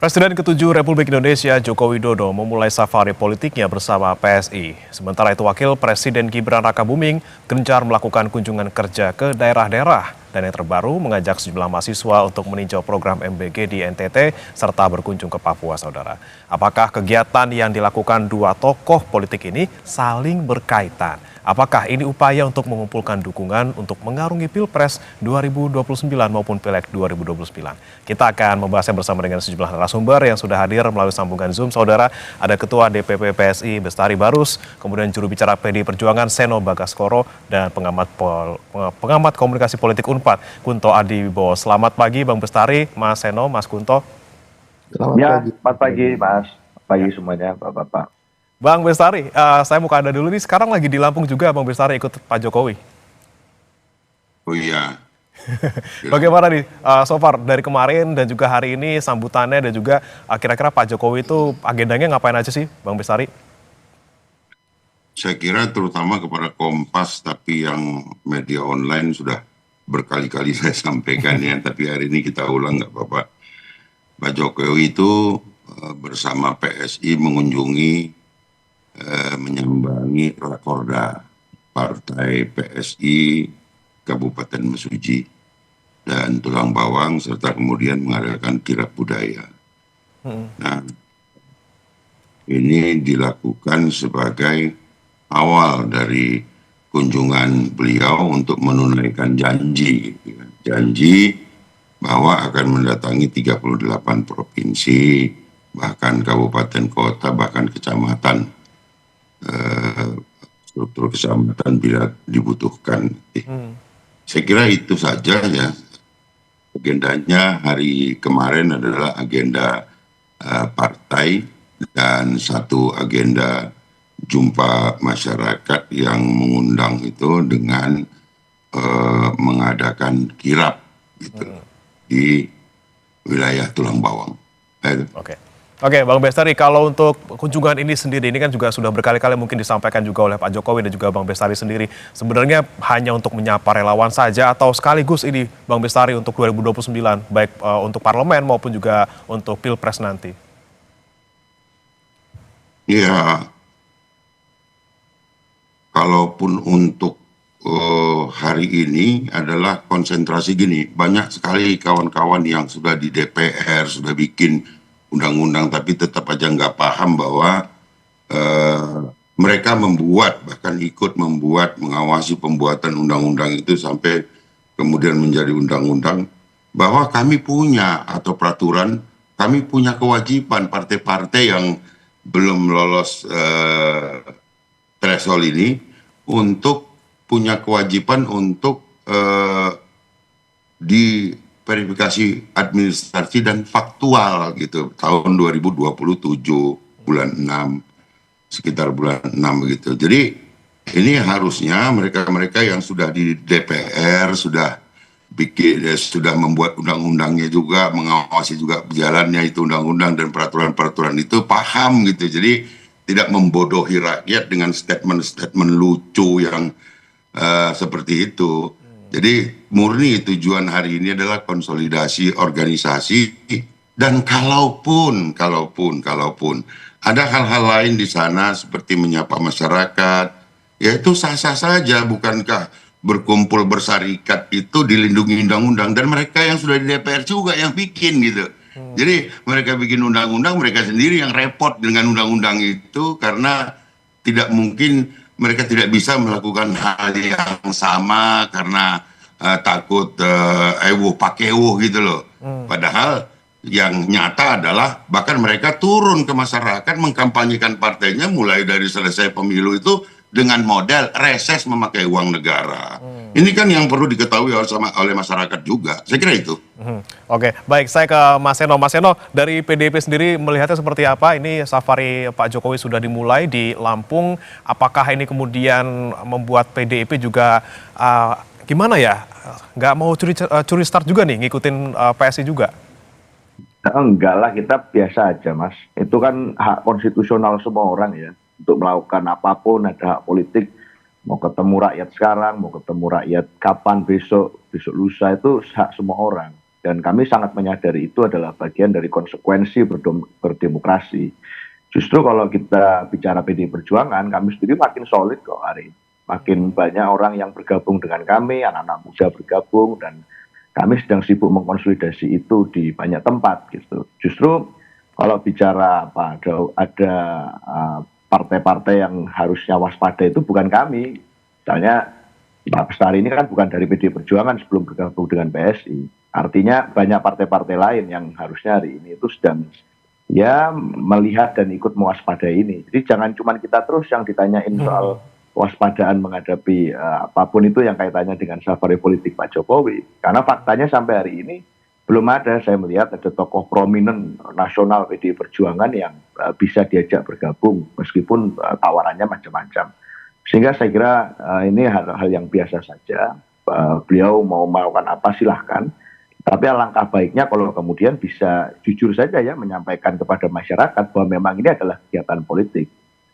Presiden ke-7 Republik Indonesia Joko Widodo memulai safari politiknya bersama PSI. Sementara itu Wakil Presiden Gibran Rakabuming gencar melakukan kunjungan kerja ke daerah-daerah dan yang terbaru mengajak sejumlah mahasiswa untuk meninjau program MBG di NTT serta berkunjung ke Papua, saudara. Apakah kegiatan yang dilakukan dua tokoh politik ini saling berkaitan? Apakah ini upaya untuk mengumpulkan dukungan untuk mengarungi Pilpres 2029 maupun Pileg 2029? Kita akan membahasnya bersama dengan sejumlah narasumber yang sudah hadir melalui sambungan Zoom, saudara. Ada Ketua DPP PSI Bestari Barus, kemudian juru bicara PD Perjuangan Seno Bagaskoro, dan pengamat komunikasi politik UNPAD Kunto Adiwibowo. Selamat pagi Bang Bestari, Mas Seno, Mas Kunto. Selamat pagi Mas. Pagi semuanya Bapak-Bapak. Bang Bestari, saya mau ke Anda dulu nih. Sekarang lagi di Lampung juga Bang Bestari ikut Pak Jokowi. Oh iya. Bagaimana nih so far dari kemarin dan juga hari ini sambutannya dan juga kira-kira Pak Jokowi itu agendanya ngapain aja sih Bang Bestari? Saya kira terutama kepada Kompas, tapi yang media online sudah berkali-kali saya sampaikan ya, tapi hari ini kita ulang nggak apa-apa. Pak Jokowi itu bersama PSI mengunjungi menyambangi Rakorda Partai PSI Kabupaten Mesuji dan Tulang Bawang serta kemudian mengadakan kirab budaya. Nah, ini dilakukan sebagai awal dari kunjungan beliau untuk menunaikan janji, janji bahwa akan mendatangi 38 provinsi, bahkan kabupaten kota, bahkan kecamatan, struktur kecamatan bila dibutuhkan. Saya kira itu saja ya. Agendanya hari kemarin adalah agenda partai dan satu agenda jumpa masyarakat yang mengundang itu dengan mengadakan kirab gitu di wilayah Tulang Bawang. Oke, Bang Bestari, kalau untuk kunjungan ini sendiri, ini kan juga sudah berkali-kali mungkin disampaikan juga oleh Pak Jokowi dan juga Bang Bestari sendiri. Sebenarnya hanya untuk menyapa relawan saja atau sekaligus ini Bang Bestari untuk 2029, baik untuk parlemen maupun juga untuk Pilpres nanti? Ya, kalaupun untuk hari ini adalah konsentrasi gini, banyak sekali kawan-kawan yang sudah di DPR, sudah bikin undang-undang tapi tetap aja nggak paham bahwa mereka membuat, bahkan ikut membuat, mengawasi pembuatan undang-undang itu sampai kemudian menjadi undang-undang, bahwa kami punya atau peraturan, kami punya kewajiban partai-partai yang belum lolos threshold ini untuk punya kewajiban untuk diverifikasi administrasi dan faktual gitu tahun 2027 bulan 6, sekitar bulan 6 begitu. Jadi ini harusnya mereka-mereka yang sudah di DPR sudah membuat undang-undangnya juga, mengawasi juga berjalannya itu undang-undang dan peraturan-peraturan itu paham gitu. Jadi tidak membodohi rakyat dengan statement-statement lucu yang seperti itu. Jadi murni tujuan hari ini adalah konsolidasi organisasi, dan kalaupun ada hal-hal lain di sana seperti menyapa masyarakat, ya itu sah-sah saja. Bukankah berkumpul bersarikat itu dilindungi undang-undang, dan mereka yang sudah di DPR juga yang bikin gitu. Jadi mereka bikin undang-undang, mereka sendiri yang repot dengan undang-undang itu karena tidak mungkin mereka tidak bisa melakukan hal yang sama karena takut pakewuh gitu loh. Padahal yang nyata adalah bahkan mereka turun ke masyarakat mengkampanyekan partainya mulai dari selesai pemilu itu dengan model reses memakai uang negara. Ini kan yang perlu diketahui oleh masyarakat juga. Saya kira itu. Oke, baik. Saya ke Mas Seno. Mas Seno, dari PDIP sendiri melihatnya seperti apa? Ini safari Pak Jokowi sudah dimulai di Lampung. Apakah ini kemudian membuat PDIP juga gimana ya? Nggak mau curi start juga nih, ngikutin PSI juga? Enggak lah, kita biasa aja Mas. Itu kan hak konstitusional semua orang ya. Untuk melakukan apapun ada hak politik. Mau ketemu rakyat sekarang, mau ketemu rakyat kapan, besok lusa, itu hak semua orang. dan kami sangat menyadari itu adalah bagian dari konsekuensi berdemokrasi. Justru kalau kita bicara PD Perjuangan, kami sendiri makin solid kok hari ini. Makin banyak orang yang bergabung dengan kami, anak-anak muda bergabung, dan kami sedang sibuk mengkonsolidasi itu di banyak tempat gitu. Justru kalau bicara apa ada partai-partai yang harusnya waspada itu bukan kami. Misalnya Pak Bestari ini kan bukan dari PD Perjuangan sebelum bergabung dengan PSI. Artinya banyak partai-partai lain yang harusnya hari ini itu sedang ya melihat dan ikut mewaspadai ini. Jadi jangan cuma kita terus yang ditanyain soal waspadaan menghadapi apapun itu yang kaitannya dengan safari politik Pak Jokowi. Karena faktanya sampai hari ini belum ada, saya melihat ada tokoh prominent nasional PD Perjuangan yang bisa diajak bergabung meskipun tawarannya macam-macam. Sehingga saya kira ini hal-hal yang biasa saja. Beliau mau melakukan apa silahkan. Tapi alangkah baiknya kalau kemudian bisa jujur saja ya menyampaikan kepada masyarakat bahwa memang ini adalah kegiatan politik.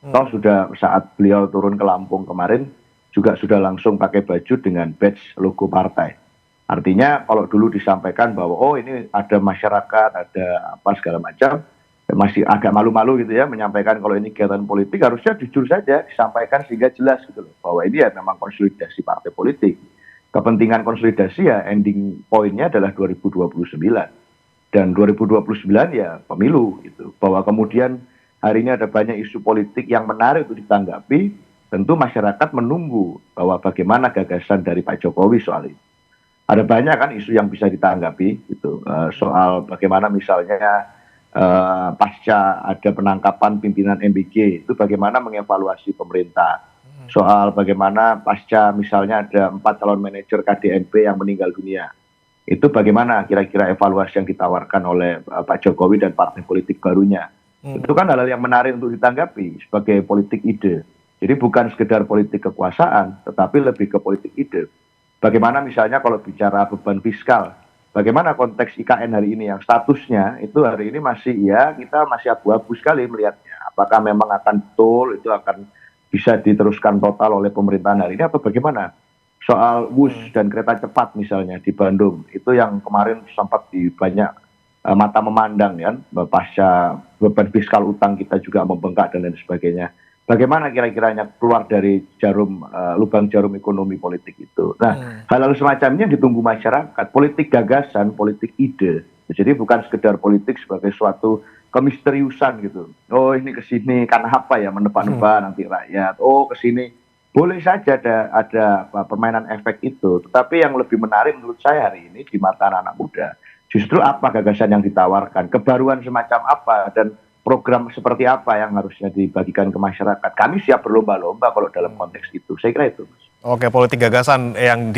Toh sudah saat beliau turun ke Lampung kemarin juga sudah langsung pakai baju dengan badge logo partai. Artinya kalau dulu disampaikan bahwa oh ini ada masyarakat, ada apa segala macam, masih agak malu-malu gitu ya menyampaikan kalau ini kegiatan politik, harusnya jujur saja disampaikan sehingga jelas gitu loh bahwa ini ya memang konsolidasi partai politik. Kepentingan konsolidasi ya ending poinnya adalah 2029 dan 2029 ya pemilu gitu. Bahwa kemudian hari ini ada banyak isu politik yang menarik untuk ditanggapi, tentu masyarakat menunggu bahwa bagaimana gagasan dari Pak Jokowi soal ini. Ada banyak kan isu yang bisa ditanggapi gitu, soal bagaimana misalnya pasca ada penangkapan pimpinan MBG itu bagaimana mengevaluasi pemerintah, soal bagaimana pasca misalnya ada 4 calon manajer KDNP yang meninggal dunia, itu bagaimana kira-kira evaluasi yang ditawarkan oleh Pak Jokowi dan partai politik barunya. Itu kan hal-hal yang menarik untuk ditanggapi sebagai politik ide. Jadi bukan sekedar politik kekuasaan, tetapi lebih ke politik ide. Bagaimana misalnya kalau bicara beban fiskal, bagaimana konteks IKN hari ini yang statusnya itu hari ini masih ya kita masih abu-abu sekali melihatnya. Apakah memang akan betul itu akan bisa diteruskan total oleh pemerintahan hari ini atau bagaimana? Soal WUS dan kereta cepat misalnya di Bandung, itu yang kemarin sempat di banyak mata memandang ya, pasca beban fiskal utang kita juga membengkak dan lain sebagainya. Bagaimana kira-kiranya keluar dari lubang jarum ekonomi politik itu. Nah, hal-hal semacam ini yang ditunggu masyarakat. Politik gagasan, politik ide. Jadi bukan sekedar politik sebagai suatu kemisteriusan gitu. Oh ini kesini karena apa ya menebak-nebak nanti rakyat. Oh kesini boleh saja ada permainan efek itu. Tetapi yang lebih menarik menurut saya hari ini di mata anak-anak muda, justru apa gagasan yang ditawarkan, kebaruan semacam apa, dan program seperti apa yang harusnya dibagikan ke masyarakat. Kami siap berlomba-lomba kalau dalam konteks itu. Saya kira itu, Mas. Oke, politik gagasan yang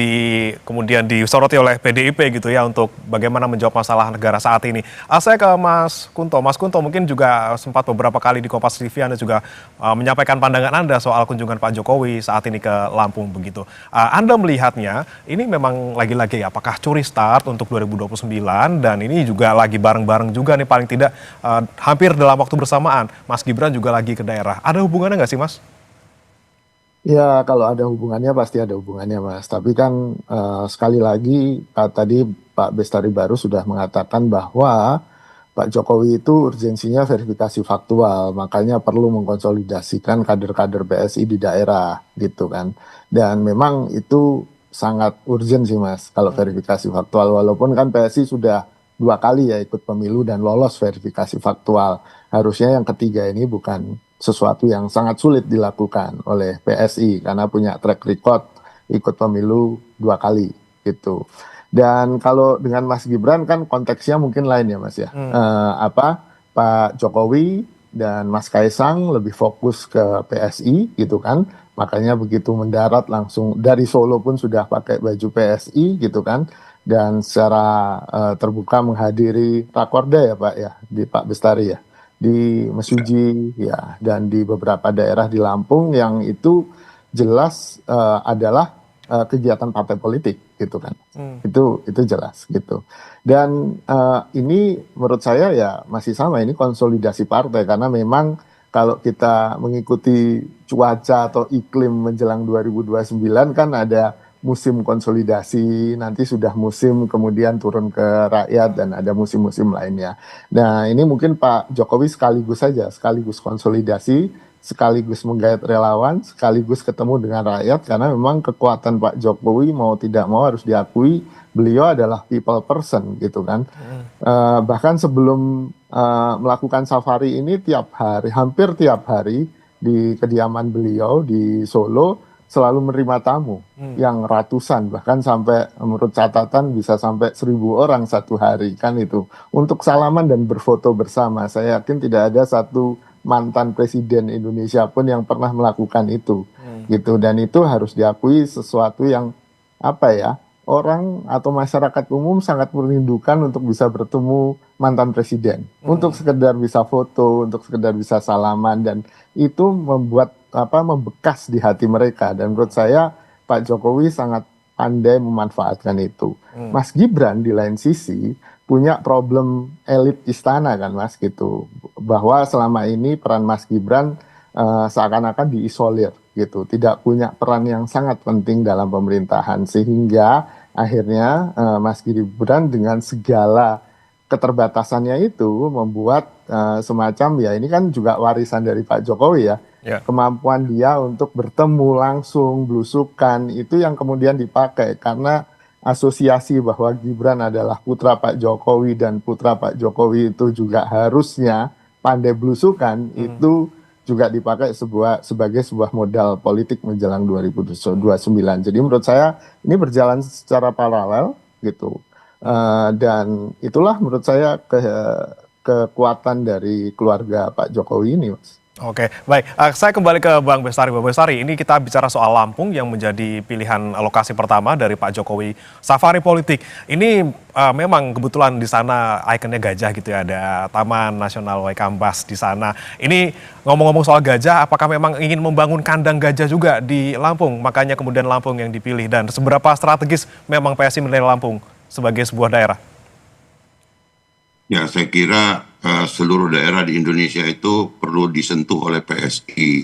kemudian disoroti oleh PDIP gitu ya untuk bagaimana menjawab masalah negara saat ini. Saya ke Mas Kunto. Mas Kunto mungkin juga sempat beberapa kali di Kompas TV Anda juga menyampaikan pandangan Anda soal kunjungan Pak Jokowi saat ini ke Lampung begitu. Anda melihatnya ini memang lagi-lagi apakah curi start untuk 2029 dan ini juga lagi bareng-bareng juga nih paling tidak hampir dalam waktu bersamaan. Mas Gibran juga lagi ke daerah. Ada hubungannya nggak sih, Mas? Ya, kalau ada hubungannya pasti ada hubungannya, Mas. Tapi kan sekali lagi tadi Pak Bestari Baru sudah mengatakan bahwa Pak Jokowi itu urgensinya verifikasi faktual, makanya perlu mengkonsolidasikan kader-kader PSI di daerah, gitu kan. Dan memang itu sangat urgent sih, Mas, kalau verifikasi faktual. Walaupun kan PSI sudah 2 kali ya ikut pemilu dan lolos verifikasi faktual. Harusnya yang ketiga ini bukan sesuatu yang sangat sulit dilakukan oleh PSI karena punya track record ikut pemilu 2 kali gitu. Dan kalau dengan Mas Gibran kan konteksnya mungkin lain ya, Mas ya. Pak Jokowi dan Mas Kaisang lebih fokus ke PSI gitu kan. Makanya begitu mendarat langsung dari Solo pun sudah pakai baju PSI gitu kan. Dan secara terbuka menghadiri Rakorda ya Pak ya, di Pak Bestari ya, di Mesuji ya, dan di beberapa daerah di Lampung yang itu jelas adalah kegiatan partai politik gitu kan. Itu jelas gitu. Dan ini menurut saya ya masih sama, ini konsolidasi partai karena memang kalau kita mengikuti cuaca atau iklim menjelang 2029 kan ada musim konsolidasi, nanti sudah musim kemudian turun ke rakyat dan ada musim-musim lainnya. Nah, ini mungkin Pak Jokowi sekaligus saja, sekaligus konsolidasi, sekaligus menggait relawan, sekaligus ketemu dengan rakyat karena memang kekuatan Pak Jokowi mau tidak mau harus diakui beliau adalah people person gitu kan. Bahkan sebelum melakukan safari ini tiap hari, hampir tiap hari di kediaman beliau di Solo selalu menerima tamu yang ratusan, bahkan sampai menurut catatan bisa sampai 1.000 orang satu hari kan itu untuk salaman dan berfoto bersama. Saya yakin tidak ada satu mantan presiden Indonesia pun yang pernah melakukan itu gitu, dan itu harus diakui sesuatu yang apa ya, orang atau masyarakat umum sangat merindukan untuk bisa bertemu mantan presiden, untuk sekedar bisa foto, untuk sekedar bisa salaman, dan itu membuat membekas di hati mereka. Dan menurut saya Pak Jokowi sangat pandai memanfaatkan itu. Mas Gibran di lain sisi punya problem elit istana kan Mas gitu, bahwa selama ini peran Mas Gibran seakan-akan diisolir gitu, tidak punya peran yang sangat penting dalam pemerintahan, sehingga akhirnya Mas Gibran dengan segala keterbatasannya itu membuat semacam, ya ini kan juga warisan dari Pak Jokowi ya, kemampuan dia untuk bertemu langsung, belusukan, itu yang kemudian dipakai karena asosiasi bahwa Gibran adalah putra Pak Jokowi dan putra Pak Jokowi itu juga harusnya pandai belusukan, itu juga dipakai sebagai sebuah modal politik menjelang 2029. Jadi menurut saya ini berjalan secara paralel gitu. Dan itulah menurut saya kekuatan dari keluarga Pak Jokowi ini, Mas. Oke, baik. Saya kembali ke Bang Bestari. Bang Bestari, ini kita bicara soal Lampung yang menjadi pilihan lokasi pertama dari Pak Jokowi safari politik. Ini memang kebetulan di sana ikonnya gajah gitu ya, ada Taman Nasional Waikambas di sana. Ini ngomong-ngomong soal gajah, apakah memang ingin membangun kandang gajah juga di Lampung? Makanya kemudian Lampung yang dipilih, dan seberapa strategis memang PSI menilai Lampung sebagai sebuah daerah? Ya, saya kira seluruh daerah di Indonesia itu perlu disentuh oleh PSI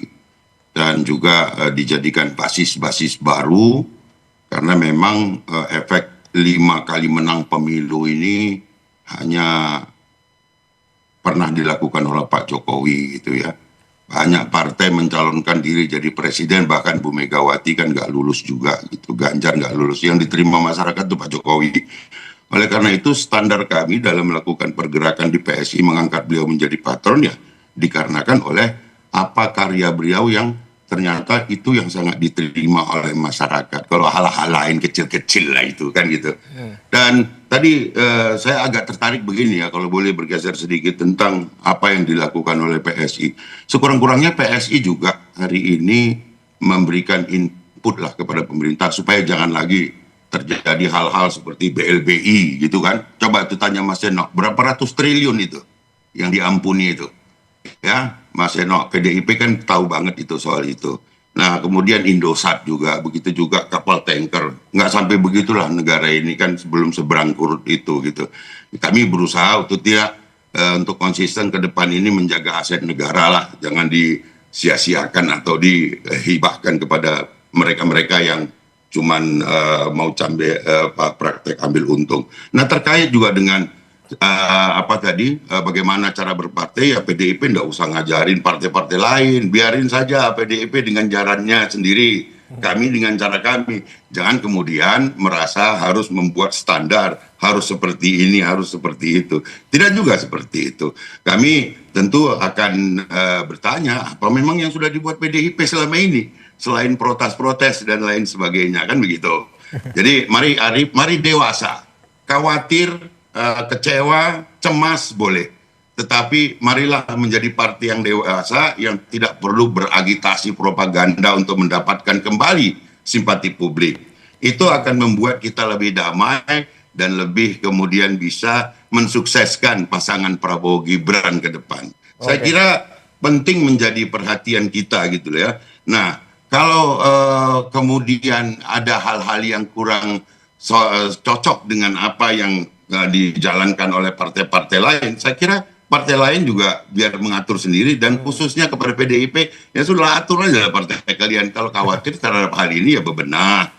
dan juga dijadikan basis-basis baru, karena memang efek 5 kali menang pemilu ini hanya pernah dilakukan oleh Pak Jokowi gitu ya. Banyak partai mencalonkan diri jadi presiden, bahkan Bu Megawati kan nggak lulus juga gitu, Ganjar nggak lulus, yang diterima masyarakat itu Pak Jokowi. Oleh karena itu standar kami dalam melakukan pergerakan di PSI mengangkat beliau menjadi patron ya dikarenakan oleh apa karya beliau yang ternyata itu yang sangat diterima oleh masyarakat. Kalau hal-hal lain kecil-kecil lah itu kan gitu. Dan tadi saya agak tertarik begini ya, kalau boleh bergeser sedikit tentang apa yang dilakukan oleh PSI. Sekurang-kurangnya PSI juga hari ini memberikan input lah kepada pemerintah supaya jangan lagi terjadi hal-hal seperti BLBI gitu kan. Coba itu tanya Mas Eno, berapa ratus triliun itu yang diampuni itu. Ya, Mas Eno, PDIP kan tahu banget itu soal itu. Nah, kemudian Indosat juga, begitu juga kapal tanker. Nggak sampai begitulah negara ini kan sebelum seberang kurut itu gitu. Kami berusaha untuk tidak untuk konsisten ke depan ini menjaga aset negara lah. Jangan disia-siakan atau dihibahkan kepada mereka-mereka yang cuman mau praktek ambil untung. Nah, terkait juga dengan bagaimana cara berpartai, ya PDIP nggak usah ngajarin partai-partai lain, biarin saja PDIP dengan jalannya sendiri, kami dengan cara kami. Jangan kemudian merasa harus membuat standar, harus seperti ini, harus seperti itu. Tidak juga seperti itu. Kami tentu akan bertanya, apa memang yang sudah dibuat PDIP selama ini? Selain protes-protes dan lain sebagainya, kan begitu. Jadi mari dewasa. Khawatir, kecewa, cemas boleh. Tetapi marilah menjadi partai yang dewasa, yang tidak perlu beragitasi propaganda untuk mendapatkan kembali simpati publik. Itu akan membuat kita lebih damai dan lebih kemudian bisa mensukseskan pasangan Prabowo Gibran ke depan. Saya kira penting menjadi perhatian kita gitu ya. Nah, kalau kemudian ada hal-hal yang kurang cocok dengan apa yang dijalankan oleh partai-partai lain, saya kira partai lain juga biar mengatur sendiri, dan khususnya kepada PDIP, ya sudah atur aja partai kalian. Kalau khawatir terhadap hal ini ya bebenah.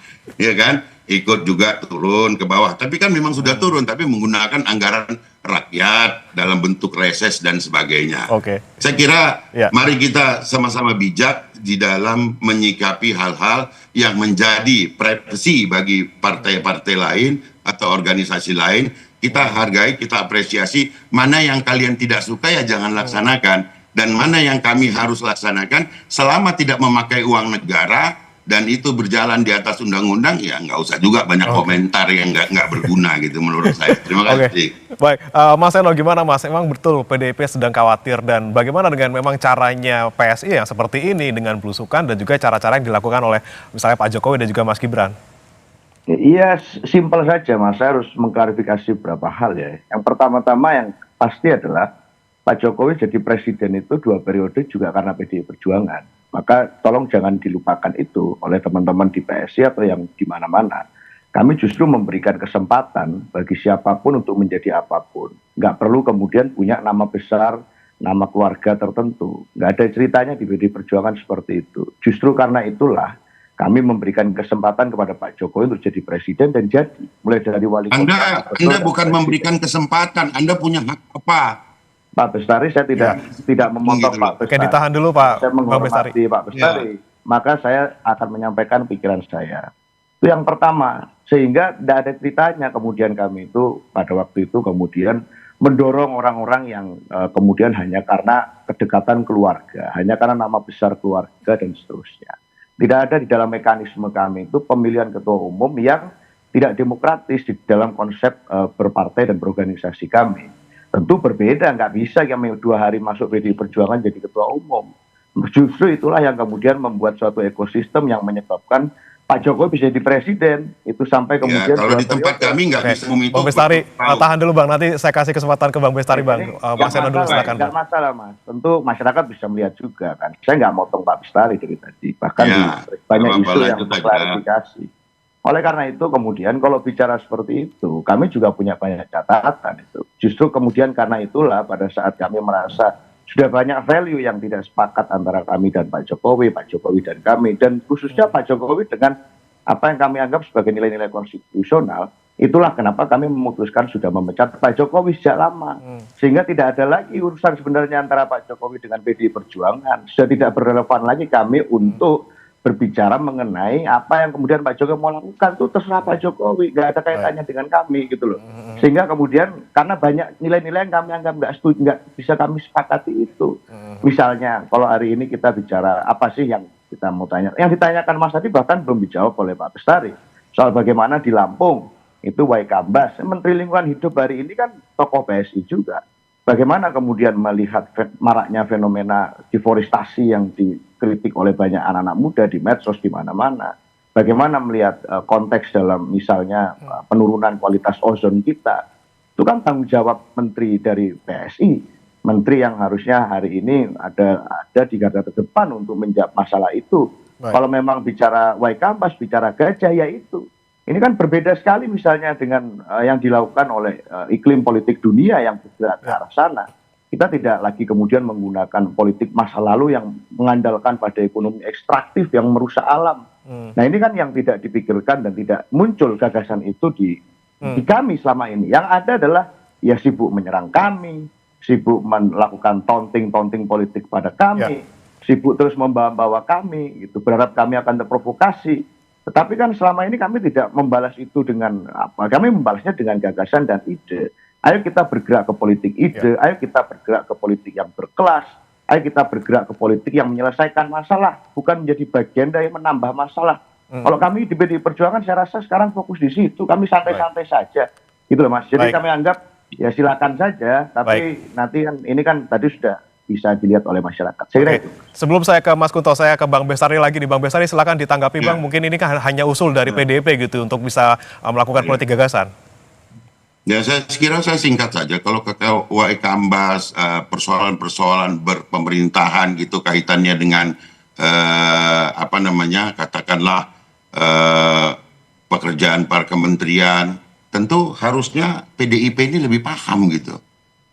ya kan? Ikut juga turun ke bawah. Tapi kan memang sudah turun, tapi menggunakan anggaran rakyat dalam bentuk reses dan sebagainya. Oke. Saya kira Ya. mari kita sama-sama bijak di dalam menyikapi hal-hal yang menjadi privasi bagi partai-partai lain atau organisasi lain. Kita hargai, kita apresiasi. Mana yang kalian tidak suka ya jangan laksanakan. Dan mana yang kami harus laksanakan selama tidak memakai uang negara dan itu berjalan di atas undang-undang, ya nggak usah juga banyak komentar yang nggak berguna gitu menurut saya. Terima Oke, kasih. baik. Mas Eno, gimana Mas? Emang betul PDIP sedang khawatir dan bagaimana dengan memang caranya PSI yang seperti ini dengan belusukan dan juga cara-cara yang dilakukan oleh misalnya Pak Jokowi dan juga Mas Gibran? Iya, simpel saja Mas. Saya harus mengklarifikasi beberapa hal ya. Yang pertama-tama yang pasti adalah Pak Jokowi jadi presiden itu 2 periode juga karena PDI Perjuangan. Maka tolong jangan dilupakan itu oleh teman-teman di PSI atau yang di mana-mana. Kami justru memberikan kesempatan bagi siapapun untuk menjadi apapun. Nggak perlu kemudian punya nama besar, nama keluarga tertentu. Nggak ada ceritanya di PDI Perjuangan seperti itu. Justru karena itulah kami memberikan kesempatan kepada Pak Jokowi untuk jadi presiden dan jadi. Mulai dari wali kota. Anda bukan memberikan kesempatan, Anda punya hak apa? Pak Bestari, saya tidak memotong Pak Bestari. Oke, ditahan dulu Pak Saya Bang Bestari. menghormati Pak Bestari. Maka saya akan menyampaikan pikiran saya. Itu yang pertama. Sehingga tidak ada ceritanya kemudian kami itu pada waktu itu kemudian mendorong orang-orang yang kemudian hanya karena kedekatan keluarga, hanya karena nama besar keluarga dan seterusnya. Tidak ada di dalam mekanisme kami itu pemilihan ketua umum yang tidak demokratis di dalam konsep berpartai dan berorganisasi kami. Tentu berbeda, nggak bisa kami 2 hari masuk PDI Perjuangan jadi ketua umum. Justru itulah yang kemudian membuat suatu ekosistem yang menyebabkan Pak Jokowi bisa jadi presiden. Itu sampai kemudian... Kalau di tempat kami nggak bisa meminta. Bang Bestari, tahan dulu Bang. Nanti saya kasih kesempatan ke Bang Bestari Bang. Mas Eno dulu silakan. Nggak masalah Mas. Tentu masyarakat bisa melihat juga kan. Saya nggak motong Pak Bestari dari tadi. Bahkan banyak isu yang mengklarifikasi. Oleh karena itu kemudian kalau bicara seperti itu, kami juga punya banyak catatan itu. Justru kemudian karena itulah pada saat kami merasa sudah banyak value yang tidak sepakat antara kami dan Pak Jokowi dan kami, dan khususnya Pak Jokowi dengan apa yang kami anggap sebagai nilai-nilai konstitusional, itulah kenapa kami memutuskan sudah memecat Pak Jokowi sejak lama. Sehingga tidak ada lagi urusan sebenarnya antara Pak Jokowi dengan PDI Perjuangan. Sudah tidak berrelevan lagi kami untuk berbicara mengenai apa yang kemudian Pak Jokowi mau lakukan, itu terserah Pak Jokowi, nggak ada kaitannya dengan kami gitu loh. Sehingga kemudian karena banyak nilai-nilai yang kami anggap nggak bisa kami sepakati itu. Misalnya kalau hari ini kita bicara apa sih yang kita mau tanya, yang ditanyakan Mas tadi bahkan belum dijawab oleh Pak Bestari soal bagaimana di Lampung itu Waikambas, Menteri Lingkungan Hidup hari ini kan tokoh PSI juga. Bagaimana kemudian melihat maraknya fenomena deforestasi yang dikritik oleh banyak anak-anak muda di medsos di mana-mana. Bagaimana melihat konteks dalam misalnya penurunan kualitas ozon kita. Itu kan tanggung jawab menteri dari PSI. Menteri yang harusnya hari ini ada di garda terdepan untuk menjawab masalah itu. Kalau memang bicara Waikambas, bicara gajah, ya itu. Ini kan berbeda sekali misalnya dengan yang dilakukan oleh iklim politik dunia yang bergerak ke arah sana. Kita tidak lagi kemudian menggunakan politik masa lalu yang mengandalkan pada ekonomi ekstraktif yang merusak alam. Nah ini kan yang tidak dipikirkan dan tidak muncul gagasan itu di kami selama ini. Yang ada adalah ya sibuk menyerang kami, sibuk melakukan taunting politik pada kami, sibuk terus membawa-bawa kami, gitu, berharap kami akan terprovokasi. Tetapi kan selama ini kami tidak membalas itu dengan apa? Kami membalasnya dengan gagasan dan ide. Ayo kita bergerak ke politik ide, ayo kita bergerak ke politik yang berkelas, ayo kita bergerak ke politik yang menyelesaikan masalah, bukan menjadi bagian dari menambah masalah. Kalau kami di PDI Perjuangan saya rasa sekarang fokus di situ, kami santai-santai saja. Gitu loh Mas. Jadi kami anggap ya silakan saja, tapi nanti kan ini kan tadi sudah bisa dilihat oleh masyarakat. Saya kira itu. Sebelum saya ke Mas Kunto, saya ke Bang Bestari lagi nih. Bang Bestari silakan ditanggapi Bang. Mungkin ini kan hanya usul dari PDIP gitu untuk bisa melakukan politik gagasan. Ya saya kira saya singkat saja. Kalau ke Waikambas, persoalan-persoalan berpemerintahan gitu kaitannya dengan katakanlah pekerjaan para kementerian, tentu harusnya PDIP ini lebih paham gitu.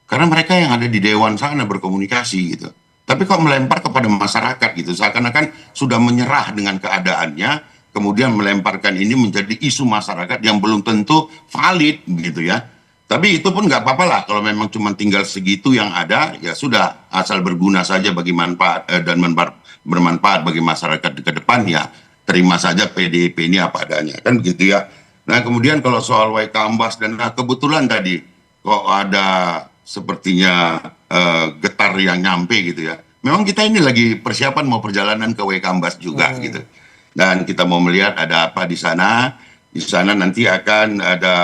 Karena mereka yang ada di dewan sana berkomunikasi gitu. Tapi kok melempar kepada masyarakat gitu, seakan-akan sudah menyerah dengan keadaannya, kemudian melemparkan ini menjadi isu masyarakat yang belum tentu valid gitu ya. Tapi itu pun nggak apa-apa lah kalau memang cuma tinggal segitu yang ada, ya sudah, asal berguna saja bagi manfaat dan bermanfaat bagi masyarakat ke depan, ya terima saja PDIP ini apa adanya, kan begitu ya. Nah kemudian kalau soal Waikambas dan kebetulan tadi kok ada sepertinya getar yang nyampe gitu ya. Memang kita ini lagi persiapan mau perjalanan ke Waikambas juga gitu. Dan kita mau melihat ada apa di sana. Di sana nanti akan ada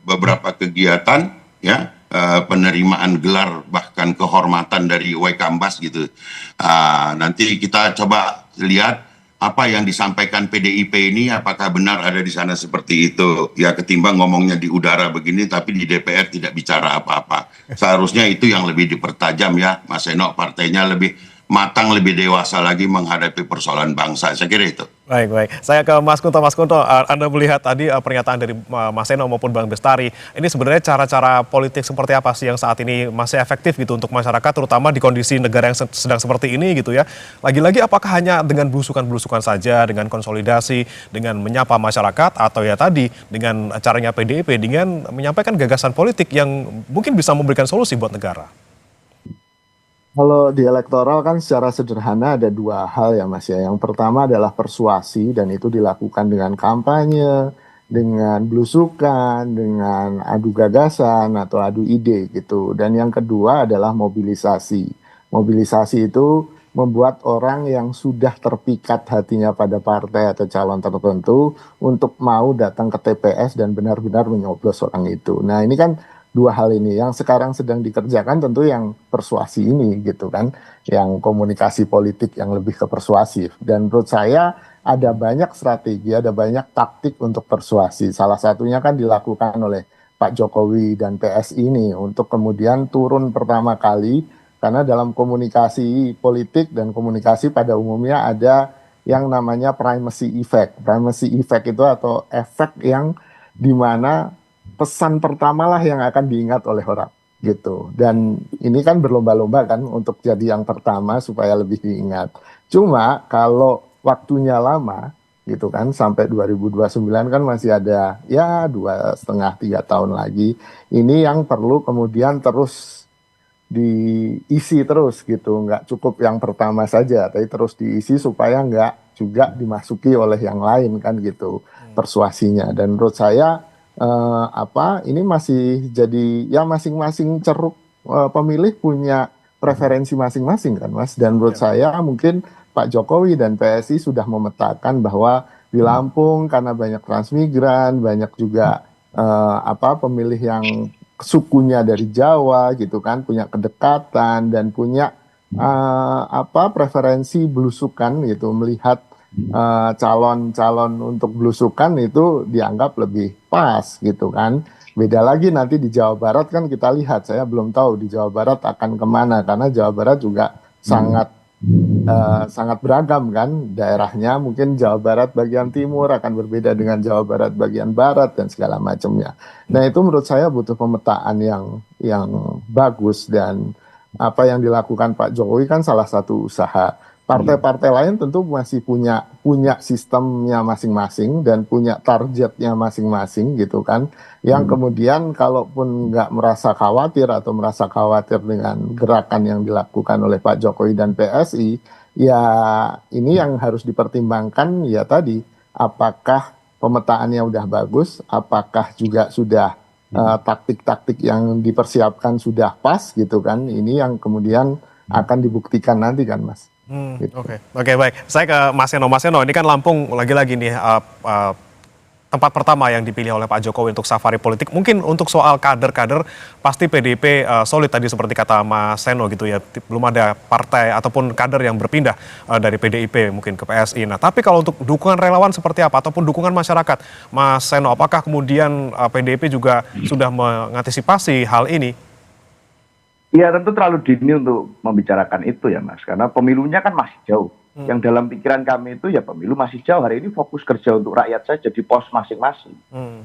beberapa kegiatan ya, penerimaan gelar bahkan kehormatan dari Waikambas gitu. Nanti kita coba lihat apa yang disampaikan PDIP ini, apakah benar ada di sana seperti itu ya, ketimbang ngomongnya di udara begini tapi di DPR tidak bicara apa-apa. Seharusnya itu yang lebih dipertajam ya Mas Eno, partainya lebih matang, lebih dewasa lagi menghadapi persoalan bangsa. Saya kira itu. Baik. Saya ke Mas Kunto. Mas Kunto, Anda melihat tadi pernyataan dari Mas Eno maupun Bang Bestari, ini sebenarnya cara-cara politik seperti apa sih yang saat ini masih efektif gitu untuk masyarakat, terutama di kondisi negara yang sedang seperti ini gitu ya. Lagi-lagi apakah hanya dengan belusukan-belusukan saja, dengan konsolidasi, dengan menyapa masyarakat, atau ya tadi dengan caranya PDIP dengan menyampaikan gagasan politik yang mungkin bisa memberikan solusi buat negara? Kalau di elektoral kan secara sederhana ada dua hal ya Mas ya. Yang pertama adalah persuasi, dan itu dilakukan dengan kampanye, dengan belusukan, dengan adu gagasan atau adu ide gitu. Dan yang kedua adalah mobilisasi. Mobilisasi itu membuat orang yang sudah terpikat hatinya pada partai atau calon tertentu untuk mau datang ke TPS dan benar-benar menyoblos orang itu. Nah ini kan dua hal ini yang sekarang sedang dikerjakan, tentu yang persuasi ini gitu kan, yang komunikasi politik yang lebih ke persuasif. Dan menurut saya ada banyak strategi, ada banyak taktik untuk persuasi. Salah satunya kan dilakukan oleh Pak Jokowi dan PSI ini untuk kemudian turun pertama kali, karena dalam komunikasi politik dan komunikasi pada umumnya ada yang namanya primacy effect. Primacy effect itu atau efek yang dimana pesan pertama lah yang akan diingat oleh orang gitu. Dan ini kan berlomba-lomba kan untuk jadi yang pertama supaya lebih diingat. Cuma kalau waktunya lama gitu kan, sampai 2029 kan masih ada ya 2,5-3 tahun lagi. Ini yang perlu kemudian terus diisi terus gitu, nggak cukup yang pertama saja, tapi terus diisi supaya nggak juga dimasuki oleh yang lain kan gitu persuasinya. Dan menurut saya ini masih jadi ya masing-masing ceruk pemilih punya preferensi masing-masing kan Mas. Dan menurut saya mungkin Pak Jokowi dan PSI sudah memetakan bahwa di Lampung karena banyak transmigran, banyak juga pemilih yang sukunya dari Jawa gitu kan, punya kedekatan dan punya preferensi belusukan gitu, melihat calon-calon untuk belusukan itu dianggap lebih pas gitu kan. Beda lagi nanti di Jawa Barat kan kita lihat, saya belum tahu di Jawa Barat akan kemana, karena Jawa Barat juga sangat beragam kan daerahnya. Mungkin Jawa Barat bagian timur akan berbeda dengan Jawa Barat bagian barat dan segala macamnya. Nah itu menurut saya butuh pemetaan yang bagus, dan apa yang dilakukan Pak Jokowi kan salah satu usaha. Partai-partai lain tentu masih punya sistemnya masing-masing dan punya targetnya masing-masing gitu kan. Yang kemudian kalaupun nggak merasa khawatir atau merasa khawatir dengan gerakan yang dilakukan oleh Pak Jokowi dan PSI, ya ini yang harus dipertimbangkan ya tadi, apakah pemetaannya udah bagus, apakah juga sudah taktik-taktik yang dipersiapkan sudah pas gitu kan. Ini yang kemudian akan dibuktikan nanti kan Mas. Gitu. Oke, baik. Saya ke Mas Eno. Mas Eno, ini kan Lampung lagi-lagi nih tempat pertama yang dipilih oleh Pak Jokowi untuk safari politik. Mungkin untuk soal kader-kader, pasti PDIP solid tadi seperti kata Mas Eno gitu ya. Belum ada partai ataupun kader yang berpindah dari PDIP mungkin ke PSI. Nah, tapi kalau untuk dukungan relawan seperti apa ataupun dukungan masyarakat, Mas Eno, apakah kemudian PDIP juga sudah mengantisipasi hal ini? Ya tentu terlalu dini untuk membicarakan itu ya Mas, karena pemilunya kan masih jauh. Yang dalam pikiran kami itu ya pemilu masih jauh. Hari ini fokus kerja untuk rakyat saja di pos masing-masing.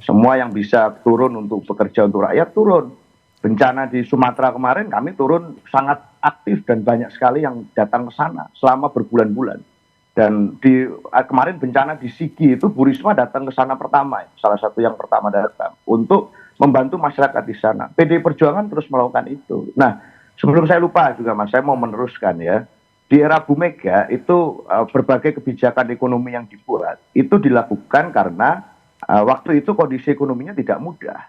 Semua yang bisa turun untuk bekerja untuk rakyat turun. Bencana di Sumatera kemarin kami turun sangat aktif dan banyak sekali yang datang ke sana selama berbulan-bulan. Dan kemarin bencana di Sigi itu Bu Risma datang ke sana pertama, salah satu yang pertama datang untuk membantu masyarakat di sana. PDI Perjuangan terus melakukan itu. Nah, sebelum saya lupa juga Mas, saya mau meneruskan ya. Di era Bu Mega itu berbagai kebijakan ekonomi yang dibuat itu dilakukan karena waktu itu kondisi ekonominya tidak mudah.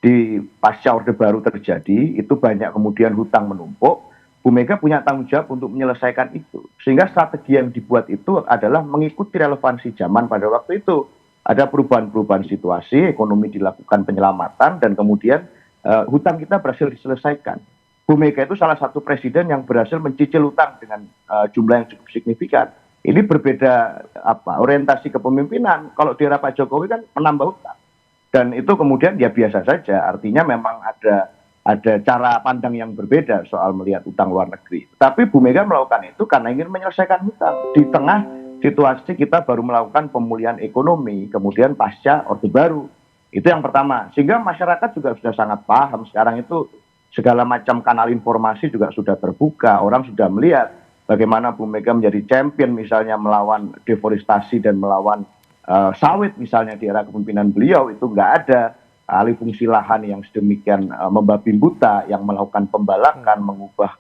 Di pasca Orde Baru terjadi, itu banyak kemudian hutang menumpuk. Bu Mega punya tanggung jawab untuk menyelesaikan itu. Sehingga strategi yang dibuat itu adalah mengikuti relevansi zaman pada waktu itu. Ada perubahan-perubahan situasi, ekonomi dilakukan penyelamatan, dan kemudian hutang kita berhasil diselesaikan. Bu Mega itu salah satu presiden yang berhasil mencicil hutang dengan jumlah yang cukup signifikan. Ini berbeda orientasi kepemimpinan. Kalau di era Pak Jokowi kan menambah hutang. Dan itu kemudian ya biasa saja, artinya memang ada cara pandang yang berbeda soal melihat utang luar negeri. Tapi Bu Mega melakukan itu karena ingin menyelesaikan hutang. Di tengah situasi kita baru melakukan pemulihan ekonomi, kemudian pasca Orde Baru. Itu yang pertama. Sehingga masyarakat juga sudah sangat paham sekarang itu segala macam kanal informasi juga sudah terbuka. Orang sudah melihat bagaimana Bu Mega menjadi champion misalnya melawan deforestasi dan melawan sawit misalnya di era kepemimpinan beliau itu nggak ada alih fungsi lahan yang sedemikian membabi buta, yang melakukan pembalakan, mengubah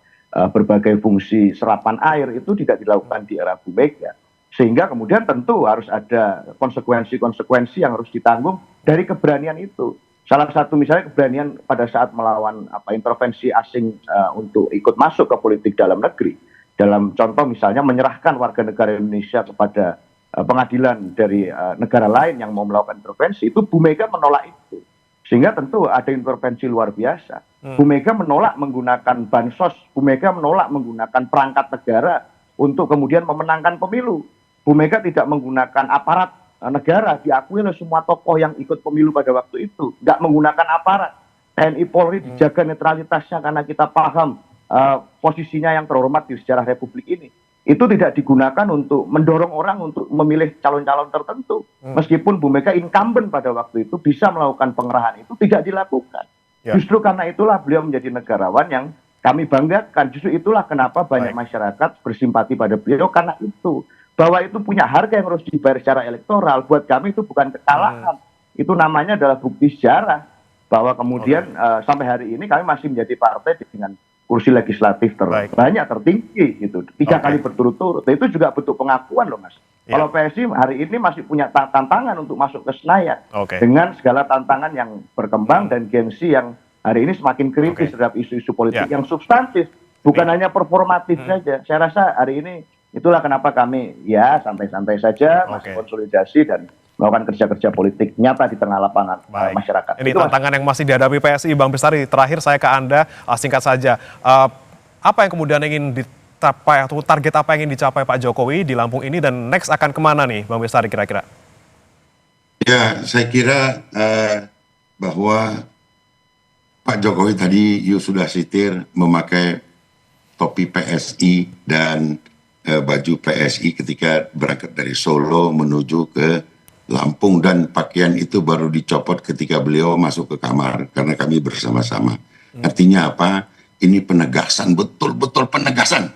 berbagai fungsi serapan air, itu tidak dilakukan di era Bu Mega. Sehingga kemudian tentu harus ada konsekuensi-konsekuensi yang harus ditanggung dari keberanian itu. Salah satu misalnya keberanian pada saat melawan intervensi asing untuk ikut masuk ke politik dalam negeri. Dalam contoh misalnya menyerahkan warga negara Indonesia kepada pengadilan dari negara lain yang mau melakukan intervensi, itu Bu Mega menolak itu. Sehingga tentu ada intervensi luar biasa. Bu Mega menolak menggunakan bansos, Bu Mega menolak menggunakan perangkat negara untuk kemudian memenangkan pemilu. Bu Mega tidak menggunakan aparat negara, diakui oleh semua tokoh yang ikut pemilu pada waktu itu. Tidak menggunakan aparat. TNI Polri dijaga netralitasnya karena kita paham posisinya yang terhormat di sejarah Republik ini. Itu tidak digunakan untuk mendorong orang untuk memilih calon-calon tertentu. Meskipun Bu Mega incumbent pada waktu itu bisa melakukan pengerahan itu, tidak dilakukan. Ya. Justru karena itulah beliau menjadi negarawan yang kami banggakan. Justru itulah kenapa banyak masyarakat bersimpati pada beliau, karena itu. Bahwa itu punya harga yang harus dibayar secara elektoral. Buat kami itu bukan kekalahan. Itu namanya adalah bukti sejarah. Bahwa kemudian sampai hari ini kami masih menjadi partai dengan kursi legislatif terbanyak, tertinggi gitu, 3 kali berturut-turut. Itu juga bentuk pengakuan loh Mas. Kalau PSI hari ini masih punya tantangan untuk masuk ke Senayan dengan segala tantangan yang berkembang dan gengsi yang hari ini semakin kritis terhadap isu-isu politik yang substantif, bukan hanya performatif saja. Saya rasa hari ini itulah kenapa kami ya santai-santai saja masih konsolidasi dan melakukan kerja-kerja politik nyata di tengah lapangan masyarakat. Ini itu tantangan yang masih dihadapi PSI, Bang Bestari. Terakhir saya ke Anda, singkat saja. Apa yang kemudian ingin dicapai atau target apa yang ingin dicapai Pak Jokowi di Lampung ini dan next akan kemana nih Bang Bestari kira-kira? Ya, saya kira bahwa Pak Jokowi tadi sudah sitir memakai topi PSI dan baju PSI ketika berangkat dari Solo menuju ke Lampung, dan pakaian itu baru dicopot ketika beliau masuk ke kamar karena kami bersama-sama. Artinya apa? Ini penegasan, betul-betul penegasan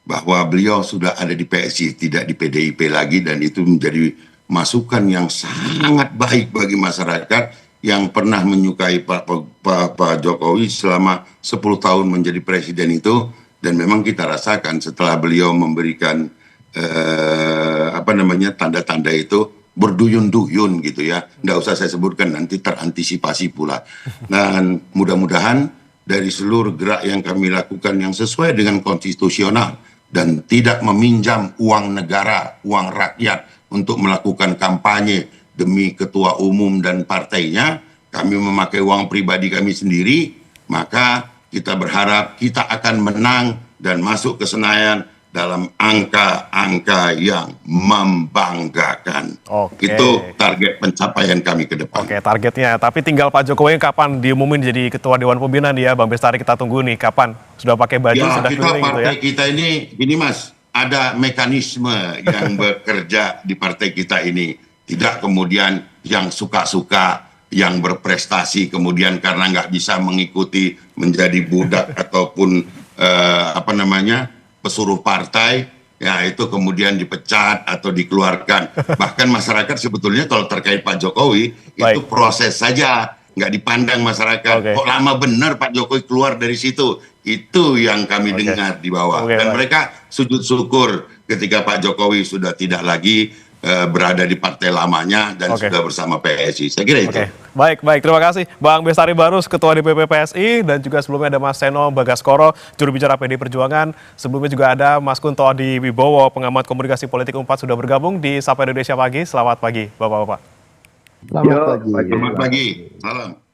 bahwa beliau sudah ada di PSI, tidak di PDIP lagi, dan itu menjadi masukan yang sangat baik bagi masyarakat yang pernah menyukai Pak Jokowi selama 10 tahun menjadi presiden itu. Dan memang kita rasakan setelah beliau memberikan tanda-tanda itu berduyun-duyun gitu ya. Nggak usah saya sebutkan, nanti terantisipasi pula. Dan mudah-mudahan dari seluruh gerak yang kami lakukan yang sesuai dengan konstitusional dan tidak meminjam uang negara, uang rakyat untuk melakukan kampanye demi ketua umum dan partainya, kami memakai uang pribadi kami sendiri, maka kita berharap kita akan menang dan masuk ke Senayan dalam angka-angka yang membanggakan. Itu target pencapaian kami ke depan. Targetnya. Tapi tinggal Pak Jokowi kapan diumumin jadi Ketua Dewan Pembina nih ya, Bang Bestari, kita tunggu nih kapan. Sudah pakai baju, sudah keliling gitu ya. Kita ini Mas, ada mekanisme yang bekerja di partai kita ini. Tidak kemudian yang suka-suka, yang berprestasi kemudian karena nggak bisa mengikuti menjadi budak ataupun pesuruh partai, ya itu kemudian dipecat atau dikeluarkan. Bahkan masyarakat sebetulnya kalau terkait Pak Jokowi itu Baik. proses saja, nggak dipandang masyarakat. Oke. Kok lama benar Pak Jokowi keluar dari situ? Itu yang kami Oke. dengar di bawah. Oke, Dan baik. mereka sujud syukur ketika Pak Jokowi sudah tidak lagi berada di partai lamanya dan Oke. sudah bersama PSI. Saya kira itu. Oke, baik. Terima kasih Bang Bestari Barus, Ketua DPP PSI, dan juga sebelumnya ada Mas Seno Bagaskoro, juru bicara PD Perjuangan. Sebelumnya juga ada Mas Kunto Adi Wibowo, pengamat komunikasi politik UNPAD, sudah bergabung di Sapa Indonesia Pagi. Selamat pagi, Bapak-Bapak. Selamat Yo, pagi. Selamat pagi. Salam.